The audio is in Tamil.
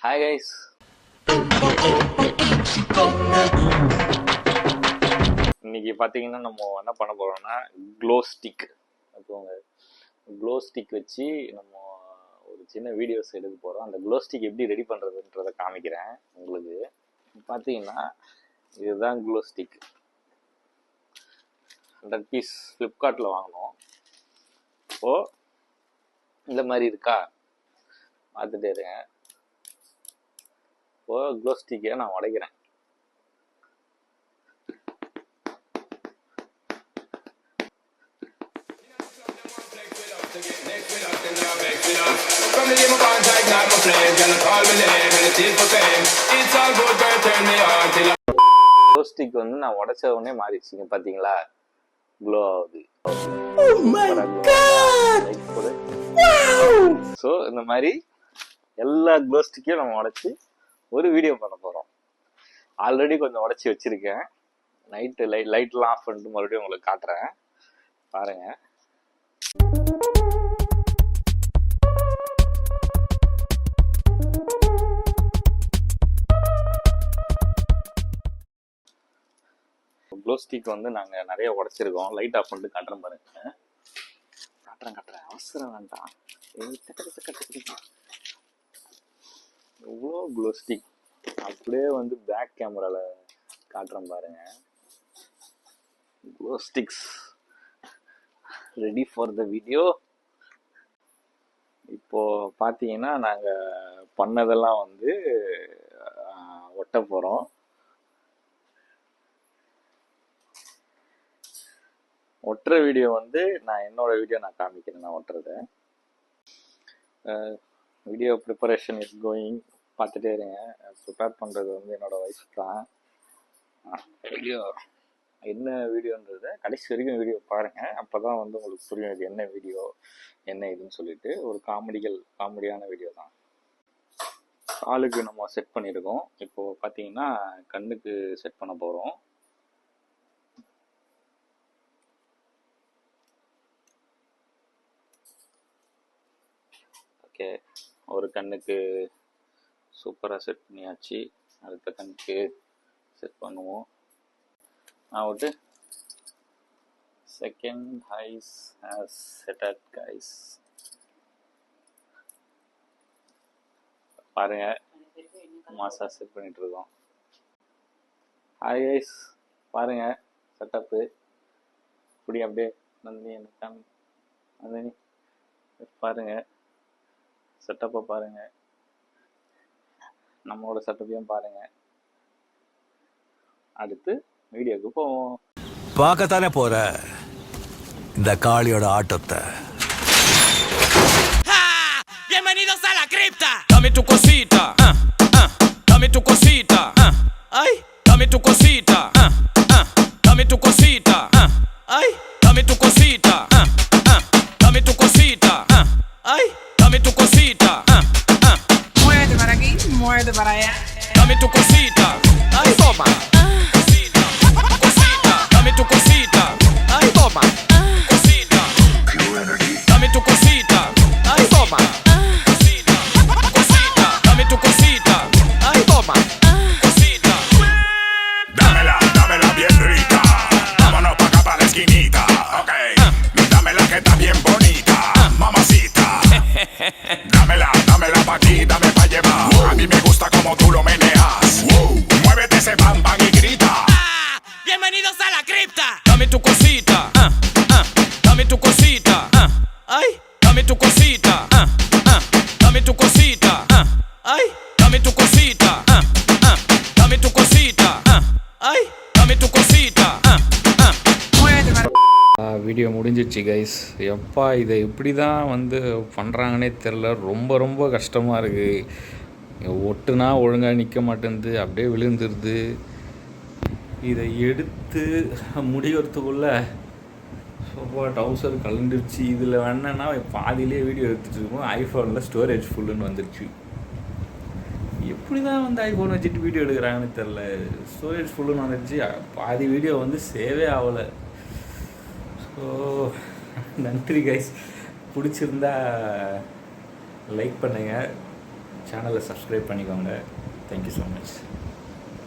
ஹாய் கைஸ், இன்னைக்கு பார்த்தீங்கன்னா நம்ம என்ன பண்ண போறோம்னா க்ளோ ஸ்டிக். அப்புறம் க்ளோ ஸ்டிக் வச்சு நம்ம ஒரு சின்ன வீடியோஸ் எடுக்க போகிறோம். அந்த க்ளோ ஸ்டிக் எப்படி ரெடி பண்ணுறதுன்றதை காமிக்கிறேன் உங்களுக்கு. பார்த்தீங்கன்னா இதுதான் க்ளோ ஸ்டிக். 100 பீஸ் ஃப்ளிப்கார்ட்டில் வாங்கினோம். இப்போது இந்த மாதிரி இருக்கா பார்த்துட்டே இருங்க. இப்போது க்ளோ ஸ்டிக்கை நான் உடைக்கிறேன். க்ளோ ஸ்டிக் வந்து நான் உடைச்ச உடனே மாறிடுச்சிங்க, பார்த்தீங்களா? க்ளோ ஆகுது. ஸோ இந்த மாதிரி எல்லா க்ளோ ஸ்டிக்கையும் நம்ம உடைச்சி ஒரு வீடியோ பண்ண போகிறோம். ஆல்ரெடி கொஞ்சம் உடைச்சி வச்சிருக்கேன். நைட்டு லைட்லாம் ஆஃப் பண்ணிட்டு மறுபடியும் உங்களுக்கு காட்டுறேன், பாருங்க. க்ளோ ஸ்டிக் வந்து நாங்கள் நிறைய உடைச்சிருக்கோம். லைட் ஆஃப் பண்ணிட்டு காட்டுறேன் பாருங்க. காட்டுறேன், அவசரம் வேண்டாம். எவ்வளோ க்ளோ ஸ்டிக் அப்படியே வந்து பேக் கேமராவில் காட்டுறேன் பாருங்க. Glow sticks ready for the video. இப்போ பார்த்தீங்கன்னா நாங்கள் பண்ணதெல்லாம் வந்து ஒட்ட போகிறோம். ஒட்டுற வீடியோ வந்து என்னோட வீடியோ நான் காமிக்கிறேன். நான் ஒட்டுறத வீடியோ ப்ரிப்பரேஷன் இஸ் கோயிங். பார்த்துட்டே இருங்க. ப்ரிப்பேர் பண்ணுறது வந்து என்னோட ஒய்ஃப் தான். வீடியோ என்ன வீடியோன்றத கடைசி வரைக்கும் வீடியோ பாருங்கள். அப்போ தான் வந்து உங்களுக்கு புரியும் இது என்ன வீடியோ என்ன இதுன்னு சொல்லிட்டு. ஒரு காமெடியான வீடியோ தான். காலுக்கு நம்ம செட் பண்ணியிருக்கோம். இப்போது பார்த்தீங்கன்னா கண்ணுக்கு செட் பண்ண போகிறோம். ஓகே, ஒரு கண்ணுக்கு சூப்பராக செட் பண்ணியாச்சு. அடுத்த கண்ணுக்கு செட் பண்ணுவோம். விட்டு second eyes has setted guys. பாருங்க, மாசா செட் பண்ணிட்டு இருக்கோம். ஹாய் கைஸ், பாருங்க செட்டப்பு இப்படி அப்படியே நந்தினி நந்தினி பாருங்க செட்டப்பை பாருங்க. நம்மளோட செட்டப்பையும் பாருங்க. அடுத்து வீடியோக்கு போவோம். பார்க்கத்தானே போற இந்த காளியோட ஆட்டத்தை. Bienvenidos a la cripta. Dame tu cosita, dame tu cosita, ay, dame tu cosita, dame tu cosita, ay, dame tu cosita, dame tu cosita, ay, dame tu cosita, muévete para aquí, muévete para allá. dame tu cosita, ay, toma. Cosita, dame tu cosita, ay, toma. Cosita, dame tu cosita, ay, toma. Cosita, dame tu cosita, ay, toma. Cosita, dámela bien rica. Vámonos pa' acá pa' la esquinita, okay. Dámela que está bien bonita, mamacita. Dámela pa' aquí, dame pa' llevar. A mí me gusta como tú lo meneas. Muévete ese bam bam y grita. bienvenidos a la cripta. Dame tu cosita, dame tu cosita, ay, dame tu cosita, dame tu cosita, ay, dame tu cosita, dame tu cosita, ay, dame tu cosita, Muévete para video முடிஞ்சிச்சு கைஸ். எப்பா இதை இப்படி தான் வந்து பண்ணுறாங்கன்னே தெரில. ரொம்ப கஷ்டமாக இருக்குது. ஒட்டுனா ஒழுங்காக நிற்க மாட்டேங்குது, அப்படியே விழுந்துருது. இதை எடுத்து முடிகிறதுக்குள்ளே டவுசர் கலந்துருச்சு. இதில் வேணா பாதியிலே வீடியோ எடுத்துகிட்டு இருக்கோம். ஐஃபோனில் ஸ்டோரேஜ் ஃபுல்லுன்னு வந்துருச்சு. எப்படி தான் வந்து ஐஃபோன் வச்சுட்டு வீடியோ எடுக்கிறாங்கன்னு தெரில. ஸ்டோரேஜ் ஃபுல்லுன்னு வந்துருச்சு. பாதி வீடியோ வந்து சேவே ஆகலை. ஸோ நன்றி கைஸ். பிடிச்சிருந்தா லைக் பண்ணுங்கள், சேனலை சப்ஸ்கிரைப் பண்ணிக்கோங்க. Thank you so much.